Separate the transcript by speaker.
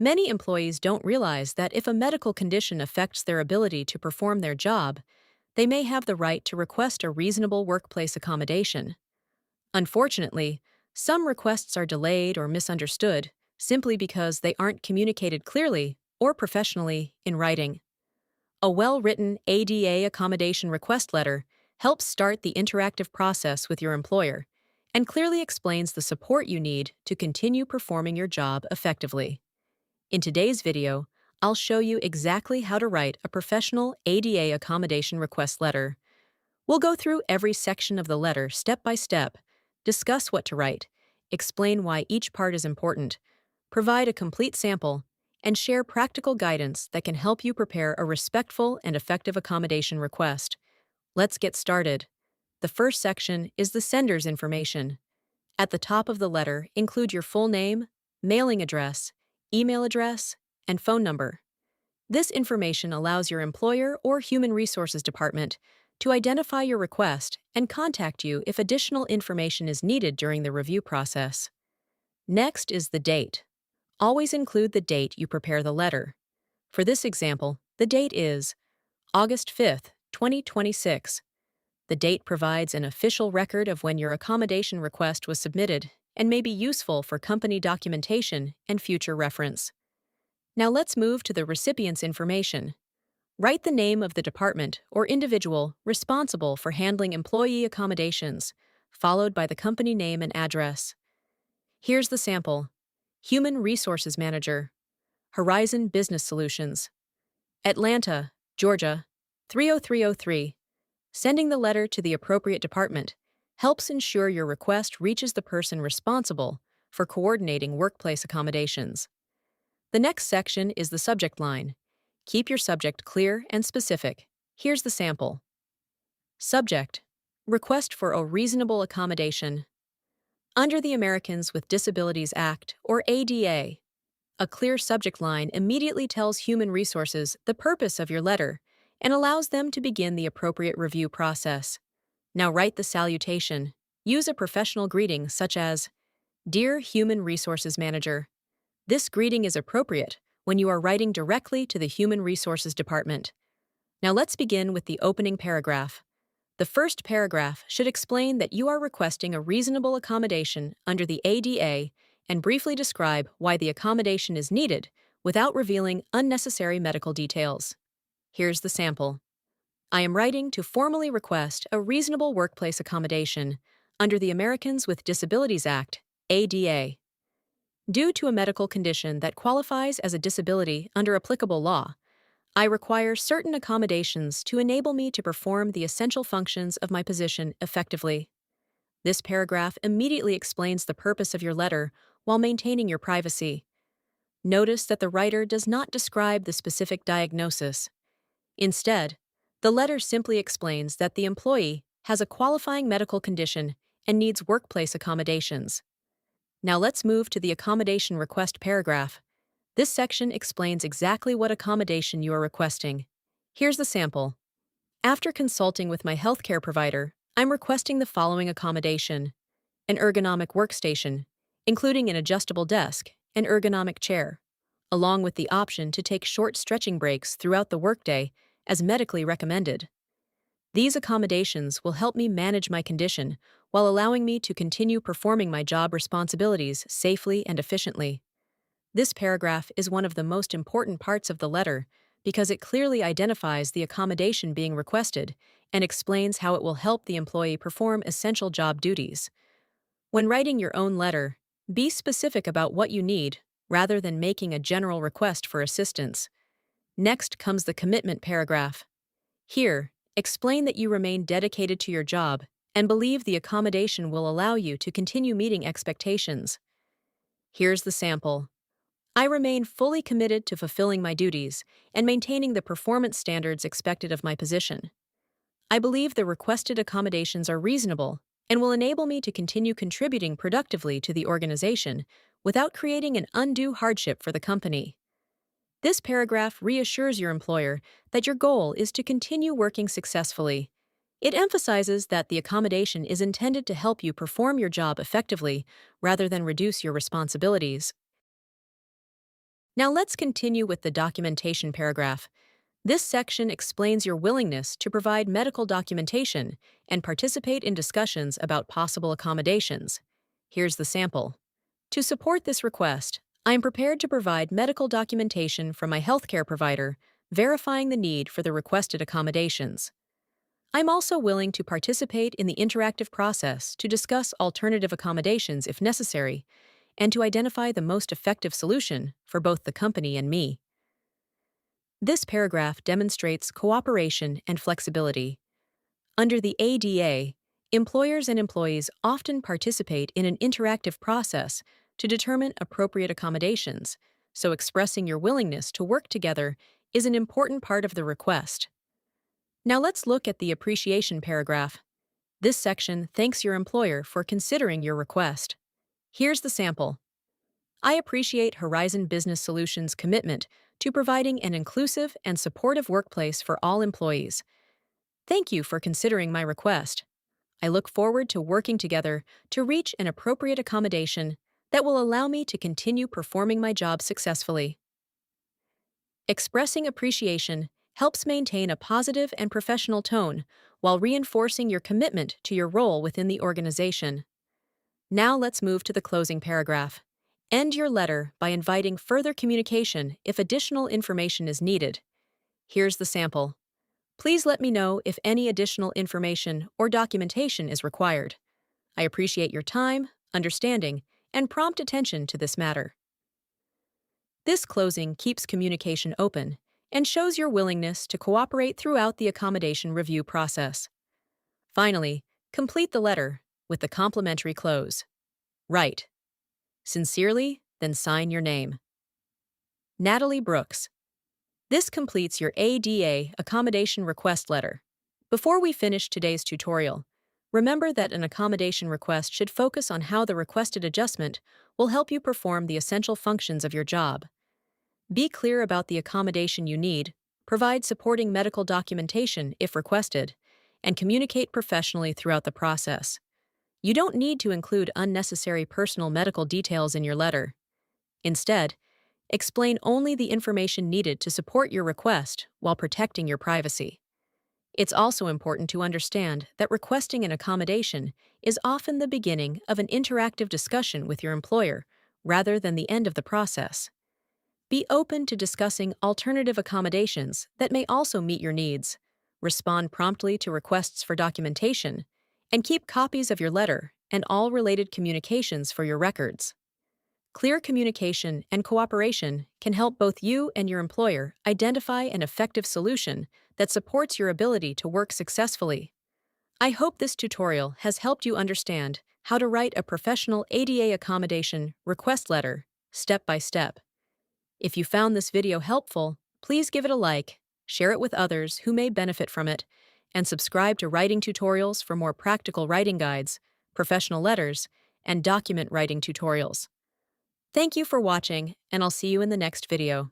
Speaker 1: Many employees don't realize that if a medical condition affects their ability to perform their job, they may have the right to request a reasonable workplace accommodation. Unfortunately, some requests are delayed or misunderstood simply because they aren't communicated clearly or professionally in writing. A well-written ADA Accommodation Request Letter helps start the interactive process with your employer and clearly explains the support you need to continue performing your job effectively. In today's video, I'll show you exactly how to write a professional ADA Accommodation Request Letter. We'll go through every section of the letter step by step, discuss what to write, explain why each part is important, provide a complete sample, and share practical guidance that can help you prepare a respectful and effective accommodation request. Let's get started. The first section is the sender's information. At the top of the letter, include your full name, mailing address, email address, and phone number. This information allows your employer or Human Resources Department to identify your request and contact you if additional information is needed during the review process. Next is the date. Always include the date you prepare the letter. For this example, the date is August 5th, 2026. The date provides an official record of when your accommodation request was submitted and may be useful for company documentation and future reference. Now let's move to the recipient's information. Write the name of the department or individual responsible for handling employee accommodations, followed by the company name and address. Here's the sample. Human Resources Manager, Horizon Business Solutions, Atlanta, Georgia, 30303. Sending the letter to the appropriate department helps ensure your request reaches the person responsible for coordinating workplace accommodations. The next section is the subject line. Keep your subject clear and specific. Here's the sample. Subject: Request for a reasonable accommodation. Under the Americans with Disabilities Act, or ADA, a clear subject line immediately tells Human Resources the purpose of your letter and allows them to begin the appropriate review process. Now write the salutation. Use a professional greeting such as, "Dear Human Resources Manager." This greeting is appropriate when you are writing directly to the Human Resources Department. Now let's begin with the opening paragraph. The first paragraph should explain that you are requesting a reasonable accommodation under the ADA and briefly describe why the accommodation is needed without revealing unnecessary medical details. Here's the sample. I am writing to formally request a reasonable workplace accommodation under the Americans with Disabilities Act, ADA. Due to a medical condition that qualifies as a disability under applicable law, I require certain accommodations to enable me to perform the essential functions of my position effectively. This paragraph immediately explains the purpose of your letter while maintaining your privacy. Notice that the writer does not describe the specific diagnosis. Instead, the letter simply explains that the employee has a qualifying medical condition and needs workplace accommodations. Now let's move to the accommodation request paragraph. This section explains exactly what accommodation you are requesting. Here's the sample. After consulting with my healthcare provider, I'm requesting the following accommodation: an ergonomic workstation, including an adjustable desk and ergonomic chair, along with the option to take short stretching breaks throughout the workday as medically recommended. These accommodations will help me manage my condition while allowing me to continue performing my job responsibilities safely and efficiently. This paragraph is one of the most important parts of the letter because it clearly identifies the accommodation being requested and explains how it will help the employee perform essential job duties. When writing your own letter, be specific about what you need rather than making a general request for assistance. Next comes the commitment paragraph. Here, explain that you remain dedicated to your job and believe the accommodation will allow you to continue meeting expectations. Here's the sample. I remain fully committed to fulfilling my duties and maintaining the performance standards expected of my position. I believe the requested accommodations are reasonable and will enable me to continue contributing productively to the organization without creating an undue hardship for the company. This paragraph reassures your employer that your goal is to continue working successfully. It emphasizes that the accommodation is intended to help you perform your job effectively rather than reduce your responsibilities. Now let's continue with the documentation paragraph. This section explains your willingness to provide medical documentation and participate in discussions about possible accommodations. Here's the sample. To support this request, I am prepared to provide medical documentation from my healthcare provider, verifying the need for the requested accommodations. I'm also willing to participate in the interactive process to discuss alternative accommodations if necessary and to identify the most effective solution for both the company and me. This paragraph demonstrates cooperation and flexibility. Under the ADA, employers and employees often participate in an interactive process to determine appropriate accommodations, so expressing your willingness to work together is an important part of the request. Now let's look at the appreciation paragraph. This section thanks your employer for considering your request. Here's the sample. I appreciate Horizon Business Solutions' commitment to providing an inclusive and supportive workplace for all employees. Thank you for considering my request. I look forward to working together to reach an appropriate accommodation that will allow me to continue performing my job successfully. Expressing appreciation helps maintain a positive and professional tone while reinforcing your commitment to your role within the organization. Now let's move to the closing paragraph. End your letter by inviting further communication if additional information is needed. Here's the sample. Please let me know if any additional information or documentation is required. I appreciate your time, understanding, and prompt attention to this matter. This closing keeps communication open and shows your willingness to cooperate throughout the accommodation review process. Finally, complete the letter with the complimentary close. Write, "Sincerely, then sign your name." Natalie Brooks. This completes your ADA Accommodation Request Letter. Before we finish today's tutorial, remember that an accommodation request should focus on how the requested adjustment will help you perform the essential functions of your job. Be clear about the accommodation you need, provide supporting medical documentation if requested, and communicate professionally throughout the process. You don't need to include unnecessary personal medical details in your letter. Instead, explain only the information needed to support your request while protecting your privacy. It's also important to understand that requesting an accommodation is often the beginning of an interactive discussion with your employer rather than the end of the process. Be open to discussing alternative accommodations that may also meet your needs, respond promptly to requests for documentation, and keep copies of your letter and all related communications for your records. Clear communication and cooperation can help both you and your employer identify an effective solution that supports your ability to work successfully. I hope this tutorial has helped you understand how to write a professional ADA accommodation request letter step by step. If you found this video helpful, please give it a like, share it with others who may benefit from it, and subscribe to writing tutorials for more practical writing guides, professional letters, and document writing tutorials. Thank you for watching, and I'll see you in the next video.